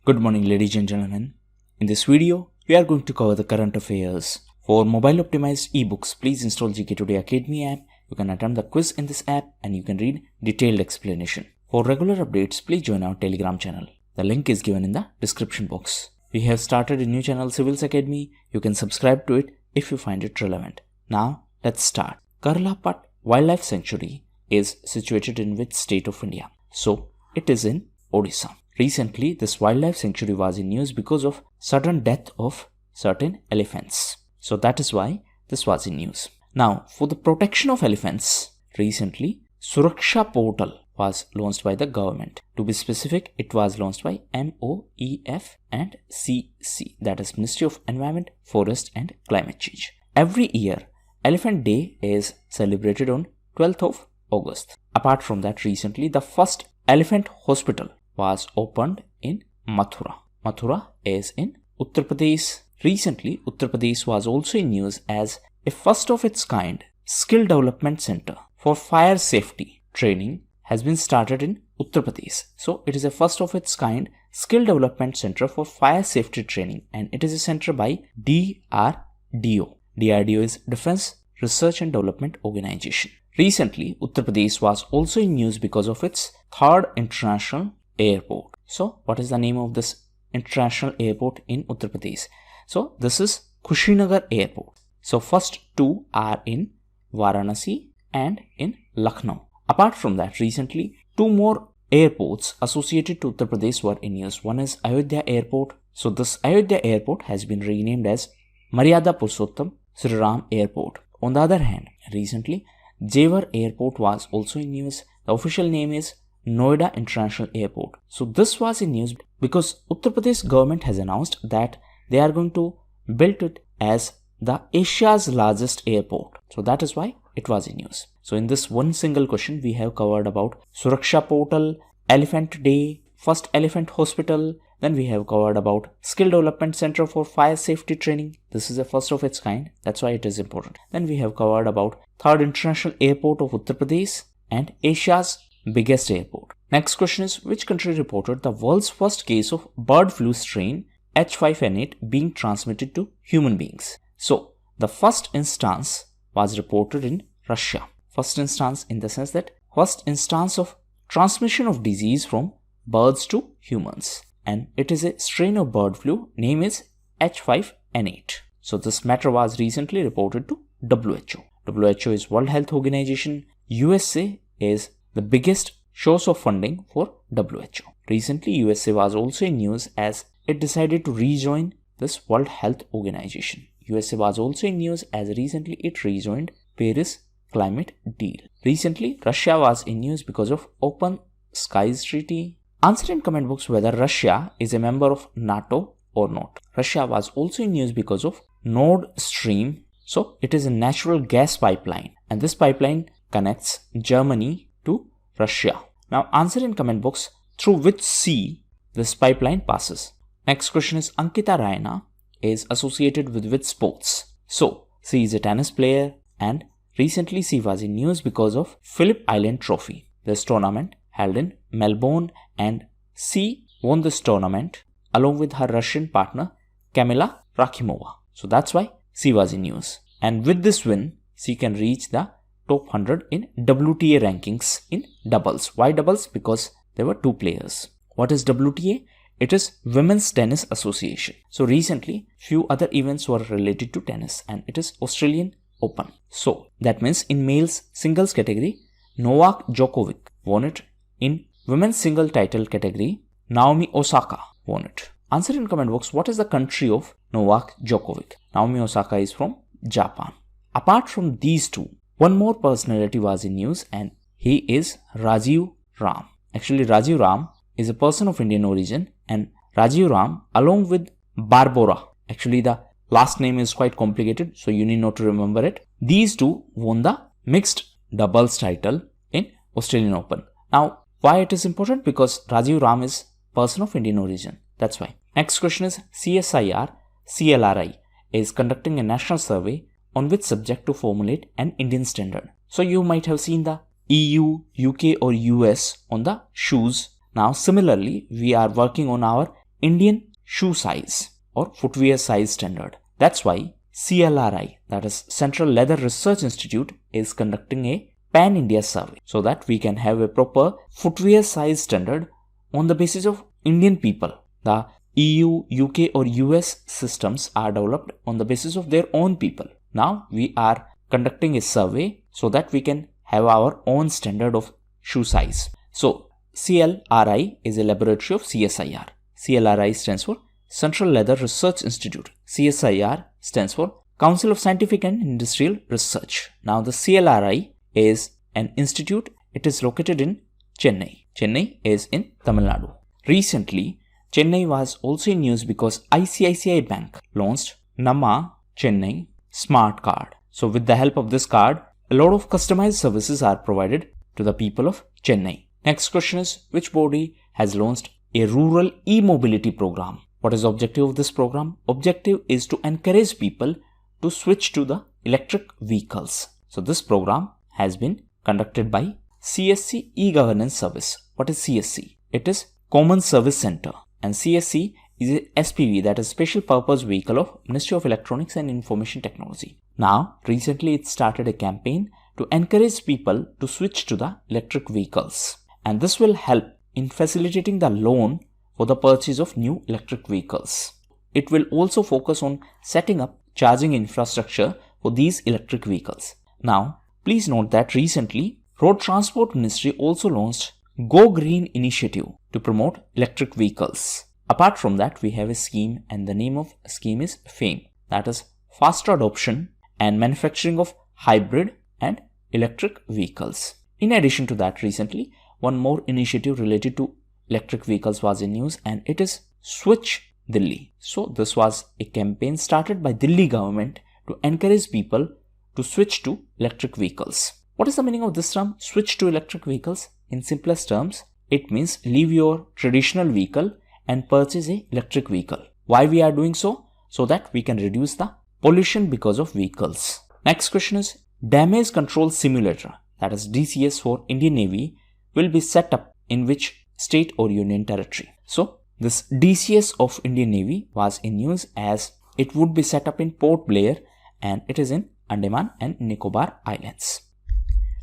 Good morning, ladies and gentlemen. In this video, we are going to cover the current affairs. For mobile optimized ebooks, please install GKToday Academy app. You can attempt the quiz in this app and you can read detailed explanation. For regular updates, please join our Telegram channel. The link is given in the description box. We have started a new channel, Civils Academy. You can subscribe to it if you find it relevant. Now, let's start. Karlapat Wildlife Sanctuary is situated in which state of India? So, it is in Odisha. Recently, this wildlife sanctuary was in news because of sudden death of certain elephants. So that is why this was in news. Now, for the protection of elephants, recently, Suraksha Portal was launched by the government. To be specific, it was launched by MOEF and CC, that is Ministry of Environment, Forest and Climate Change. Every year, Elephant Day is celebrated on 12th of August. Apart from that, recently, the first elephant hospital was opened in Mathura. Mathura is in Uttar Pradesh. Recently, Uttar Pradesh was also in news as a first of its kind skill development center for fire safety training has been started in Uttar Pradesh. So, it is a first of its kind skill development center for fire safety training and it is a center by DRDO. DRDO is Defense Research and Development Organization. Recently, Uttar Pradesh was also in news because of its third international airport. So, what is the name of this international airport in Uttar Pradesh? So, this is Kushinagar Airport. So, first two are in Varanasi and in Lucknow. Apart from that, recently, two more airports associated to Uttar Pradesh were in news. One is Ayodhya Airport. So, this Ayodhya Airport has been renamed as Maryada Purushottam Sri Ram Airport. On the other hand, recently, Jewar Airport was also in news. The official name is Noida International Airport. So this was in news because Uttar Pradesh government has announced that they are going to build it as the Asia's largest airport. So that is why it was in news. So in this one single question, we have covered about Suraksha Portal, Elephant Day, first elephant hospital. Then we have covered about Skill Development Center for Fire Safety Training. This is a first of its kind. That's why it is important. Then we have covered about third international airport of Uttar Pradesh and Asia's biggest airport. Next question is, which country reported the world's first case of bird flu strain H5N8 being transmitted to human beings? So, the first instance was reported in Russia. First instance in the sense that first instance of transmission of disease from birds to humans. And it is a strain of bird flu, name is H5N8. So, this matter was recently reported to WHO. WHO is World Health Organization. USA is the biggest source of funding for WHO. Recently, USA was also in news as it decided to rejoin this World Health Organization. USA was also in news as recently it rejoined Paris Climate Deal. Recently, Russia was in news because of Open Skies Treaty. Answer in comment box whether Russia is a member of NATO or not. Russia was also in news because of Nord Stream. So, it is a natural gas pipeline and this pipeline connects Germany to Russia. Now answer in comment box through which sea this pipeline passes. Next question is, Ankita Raina is associated with which sports? So she is a tennis player and recently she was in news because of Phillip Island Trophy. This tournament held in Melbourne and she won this tournament along with her Russian partner Kamila Rakhimova. So that's why she was in news. And with this win, she can reach the top 100 in WTA rankings in doubles. Why doubles? Because there were two players. What is WTA? It is Women's Tennis Association. So recently, few other events were related to tennis and it is Australian Open. So that means in males singles category, Novak Djokovic won it. In women's single title category, Naomi Osaka won it. Answer in comment box, what is the country of Novak Djokovic? Naomi Osaka is from Japan. Apart from these two, one more personality was in news and he is Rajiv Ram. Actually, Rajiv Ram is a person of Indian origin and Rajiv Ram along with Barbora. Actually, the last name is quite complicated, so you need not to remember it. These two won the mixed doubles title in Australian Open. Now, why it is important? Because Rajiv Ram is person of Indian origin. That's why. Next question is, CSIR CLRI is conducting a national survey on which subject to formulate an Indian standard. So you might have seen the EU, UK or US on the shoes. Now similarly, we are working on our Indian shoe size or footwear size standard. That's why CLRI, that is Central Leather Research Institute, is conducting a pan-India survey so that we can have a proper footwear size standard on the basis of Indian people. The EU, UK or US systems are developed on the basis of their own people. Now we are conducting a survey so that we can have our own standard of shoe size. So CLRI is a laboratory of CSIR. CLRI stands for Central Leather Research Institute. CSIR stands for Council of Scientific and Industrial Research. Now the CLRI is an institute. It is located in Chennai. Chennai is in Tamil Nadu. Recently, Chennai was also in news because ICICI Bank launched Namma Chennai Smart Card. So with the help of this card, a lot of customized services are provided to the people of Chennai. Next question is, which body has launched a rural e-mobility program? What is the objective of this program? Objective is to encourage people to switch to the electric vehicles. So this program has been conducted by CSC e-governance service. What is CSC? It is Common Service Center, and CSC is a SPV, that is Special Purpose Vehicle of Ministry of Electronics and Information Technology. Now recently it started a campaign to encourage people to switch to the electric vehicles, and this will help in facilitating the loan for the purchase of new electric vehicles. It will also focus on setting up charging infrastructure for these electric vehicles. Now, please note that recently, Road Transport Ministry also launched Go Green initiative to promote electric vehicles. Apart from that, we have a scheme, and the name of scheme is FAME, that is Faster Adoption and Manufacturing of Hybrid and Electric Vehicles. In addition to that, recently, one more initiative related to electric vehicles was in news, and it is Switch Delhi. So this was a campaign started by Delhi government to encourage people to switch to electric vehicles. What is the meaning of this term, switch to electric vehicles? In simplest terms, it means leave your traditional vehicle and purchase an electric vehicle. Why we are doing so? So that we can reduce the pollution because of vehicles. Next question is, Damage Control Simulator, that is DCS for Indian Navy, will be set up in which state or union territory? So this DCS of Indian Navy was in news as it would be set up in Port Blair, and it is in Andaman and Nicobar Islands.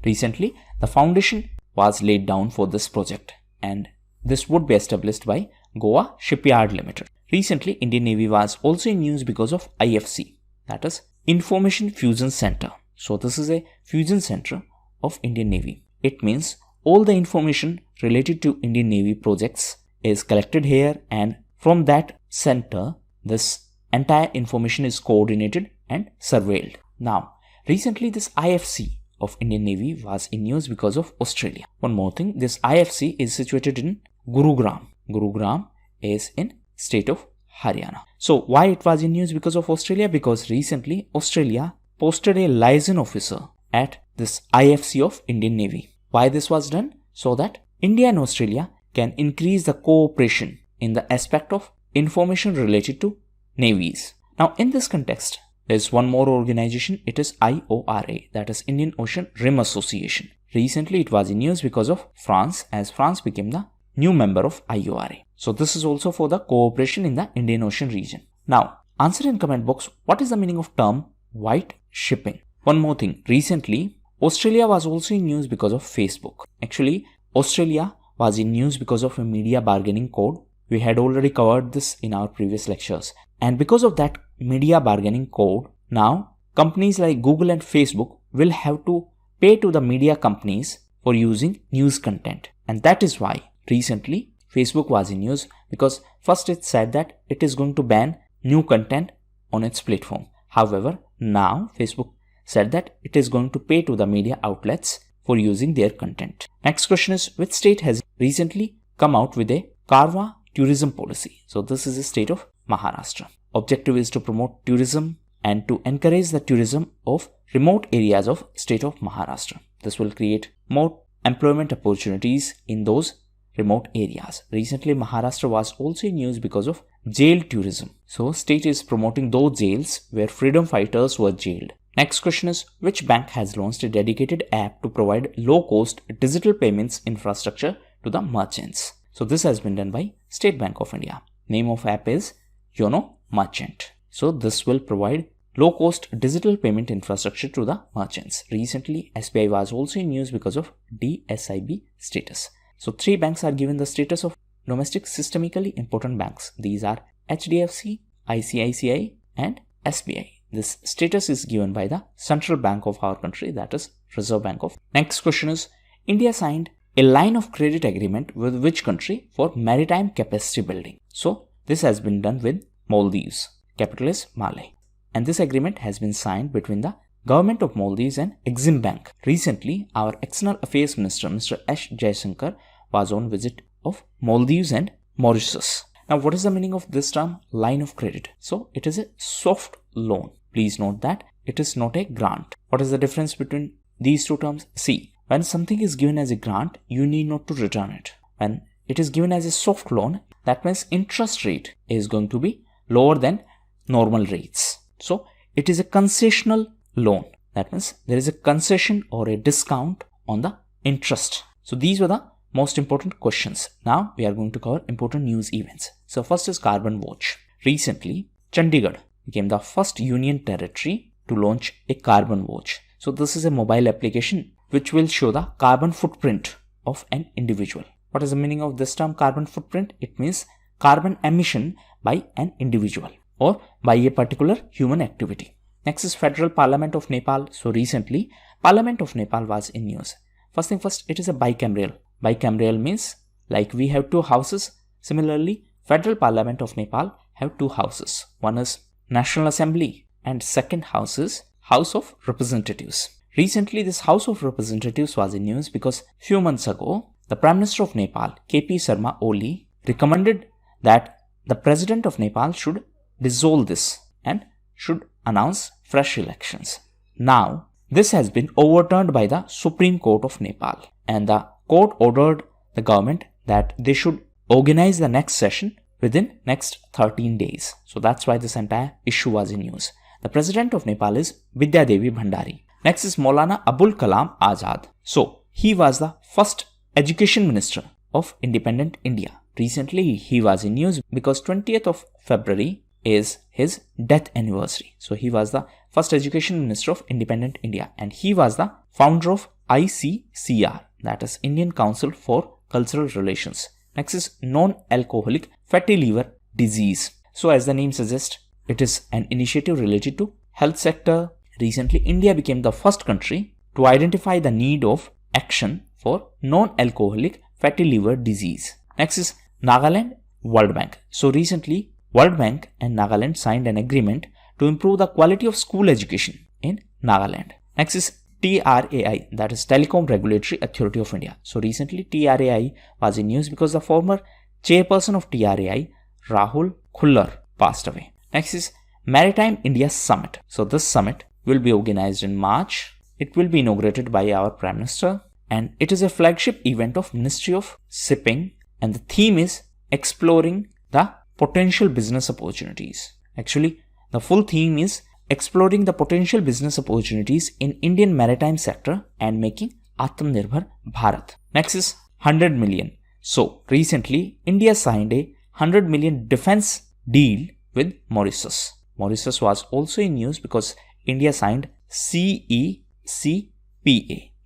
Recently, the foundation was laid down for this project, and this would be established by Goa Shipyard Limited. Recently, Indian Navy was also in news because of IFC, that is Information Fusion Center. So this is a fusion center of Indian Navy. It means all the information related to Indian Navy projects is collected here, and from that center, this entire information is coordinated and surveilled. Now, recently this IFC of Indian Navy was in news because of Australia. One more thing, this IFC is situated in Gurugram. Gurugram is in state of Haryana. So why it was in news because of Australia? Because recently Australia posted a liaison officer at this IFC of Indian Navy. Why this was done? So that India and Australia can increase the cooperation in the aspect of information related to navies. Now in this context, there is one more organization. It is IORA, that is Indian Ocean Rim Association. Recently it was in news because of France, as France became the new member of IORA. So this is also for the cooperation in the Indian Ocean region. Now answer in comment box, what is the meaning of term white shipping? One more thing, recently Australia was also in news because of Facebook. Actually, Australia was in news because of a media bargaining code. We had already covered this in our previous lectures. And because of that media bargaining code, now companies like Google and Facebook will have to pay to the media companies for using news content. And that is why recently Facebook was in news, because first it said that it is going to ban new content on its platform. However, now Facebook said that it is going to pay to the media outlets for using their content. Next question is, which state has recently come out with a Karwa tourism policy? So this is the state of Maharashtra. Objective is to promote tourism and to encourage the tourism of remote areas of state of Maharashtra. This will create more employment opportunities in those remote areas. Recently, Maharashtra was also in news because of jail tourism. So state is promoting those jails where freedom fighters were jailed. Next question is, which bank has launched a dedicated app to provide low-cost digital payments infrastructure to the merchants? So this has been done by State Bank of India. Name of app is Yono Merchant. So this will provide low-cost digital payment infrastructure to the merchants. Recently, SBI was also in news because of DSIB status. So 3 banks are given the status of domestic systemically important banks. These are HDFC, ICICI and SBI. This status is given by the central bank of our country, that is Reserve Bank of. Next question is, India signed a line of credit agreement with which country for maritime capacity building? So this has been done with Maldives. Capital is Malé. And this agreement has been signed between the government of Maldives and Exim Bank. Recently, our External Affairs Minister, Mr. S. Jaishankar, was on visit of Maldives and Mauritius. Now, what is the meaning of this term, line of credit? So it is a soft loan. Please note that it is not a grant. What is the difference between these two terms? See, when something is given as a grant, you need not to return it. When it is given as a soft loan, that means interest rate is going to be lower than normal rates. So it is a concessional loan. That means there is a concession or a discount on the interest. So these were the most important questions. Now we are going to cover important news events. So first is Carbon Watch. Recently, Chandigarh became the first union territory to launch a Carbon Watch. So this is a mobile application which will show the carbon footprint of an individual. What is the meaning of this term, carbon footprint? It means carbon emission by an individual or by a particular human activity. Next is Federal Parliament of Nepal. So recently, Parliament of Nepal was in news. First thing first, it is a bicameral. Bicameral means like we have 2 houses. Similarly, Federal Parliament of Nepal have 2 houses. One is National Assembly and second house is House of Representatives. Recently, this House of Representatives was in news because few months ago, the Prime Minister of Nepal, KP Sharma Oli, recommended that the President of Nepal should dissolve this and should announce fresh elections. Now, this has been overturned by the Supreme Court of Nepal, and the court ordered the government that they should organize the next session within next 13 days. So that's why this entire issue was in news. The President of Nepal is Vidya Devi Bhandari. Next is Maulana Abul Kalam Azad. So he was the first Education Minister of independent India. Recently, he was in news because 20th of February is his death anniversary. So he was the first Education Minister of independent India, and he was the founder of ICCR, that is Indian Council for Cultural Relations. Next is non-alcoholic fatty liver disease. So as the name suggests, it is an initiative related to health sector. Recently, India became the first country to identify the need of action for non-alcoholic fatty liver disease. Next is Nagaland World Bank. So recently, World Bank and Nagaland signed an agreement to improve the quality of school education in Nagaland. Next is TRAI, that is Telecom Regulatory Authority of India. So recently, TRAI was in news because the former chairperson of TRAI, Rahul Khullar, passed away. Next is Maritime India Summit. So this summit will be organized in March. It will be inaugurated by our Prime Minister, and it is a flagship event of Ministry of Shipping, and the theme is exploring the potential business opportunities. Actually, the full theme is exploring the potential business opportunities in Indian maritime sector and making Atmanirbhar Bharat. Next is 100 million. So recently, India signed a 100 million defense deal with Mauritius. Mauritius was also in news because India signed CECPA,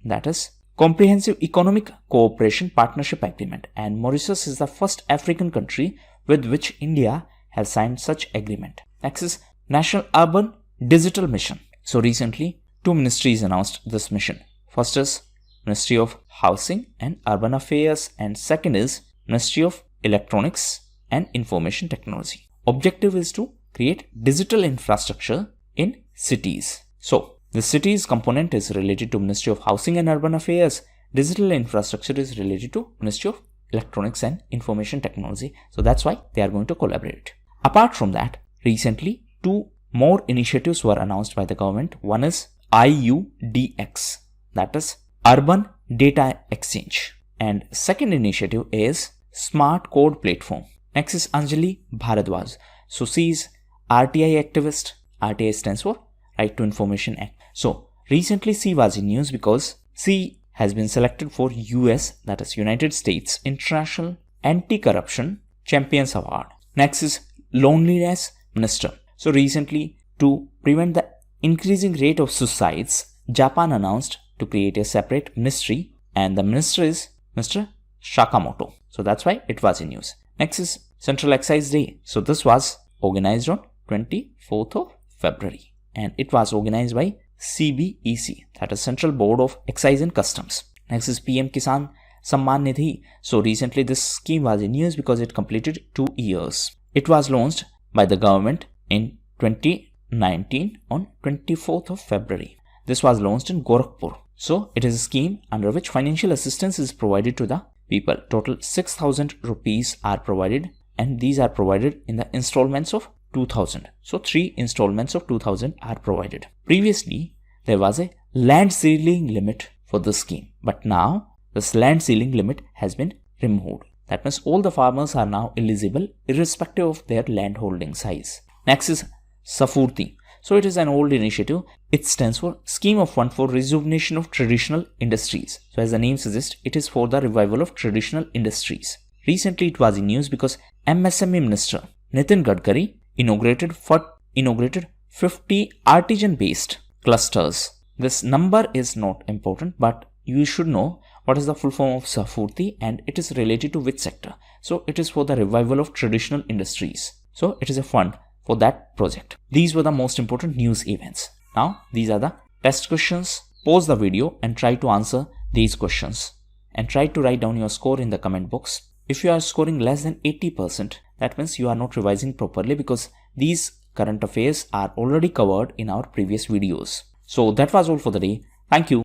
that is Comprehensive Economic Cooperation Partnership Agreement, and Mauritius is the first African country with which India has signed such agreement. Next is National Urban Digital Mission. So recently, 2 ministries announced this mission. First is Ministry of Housing and Urban Affairs, and second is Ministry of Electronics and Information Technology. Objective is to create digital infrastructure in cities. So the cities component is related to Ministry of Housing and Urban Affairs. Digital infrastructure is related to Ministry of Electronics and Information Technology. So that's why they are going to collaborate. Apart from that, recently 2 more initiatives were announced by the government. One is IUDX, that is Urban Data Exchange, and second initiative is Smart Code Platform. Next is Anjali Bharadwaj. So she is RTI activist. RTI stands for Right to Information Act. So recently she was in news because she has been selected for US, that is United States International Anti-Corruption Champions Award. Next is loneliness minister. So recently, to prevent the increasing rate of suicides, Japan announced to create a separate ministry, and the minister is Mr. Sakamoto. So that's why it was in news. Next is Central Excise Day. So this was organized on 24th of February, and it was organized by CBEC, that is Central Board of Excise and Customs. Next is PM Kisan Samman Nidhi. So recently this scheme was in news because it completed 2 years. It was launched by the government in 2019 on 24th of February. This was launched in Gorakhpur. So it is a scheme under which financial assistance is provided to the people. Total 6,000 rupees are provided, and these are provided in the installments of 2,000. So 3 installments of 2,000 are provided. Previously, there was a land ceiling limit for this scheme, but now this land ceiling limit has been removed. That means all the farmers are now eligible irrespective of their land holding size. Next is Safurti. So it is an old initiative. It stands for Scheme of Fund for Rejuvenation of Traditional Industries. So as the name suggests, it is for the revival of traditional industries. Recently it was in news because MSME Minister Nitin Gadkari inaugurated 50 artisan-based clusters. This number is not important, but you should know what is the full form of Safurti and it is related to which sector. So it is for the revival of traditional industries. So it is a fund for that project. These were the most important news events. Now these are the test questions. Pause the video and try to answer these questions, and try to write down your score in the comment box. If you are scoring less than 80%, that means you are not revising properly, because these current affairs are already covered in our previous videos. So that was all for the day. Thank you.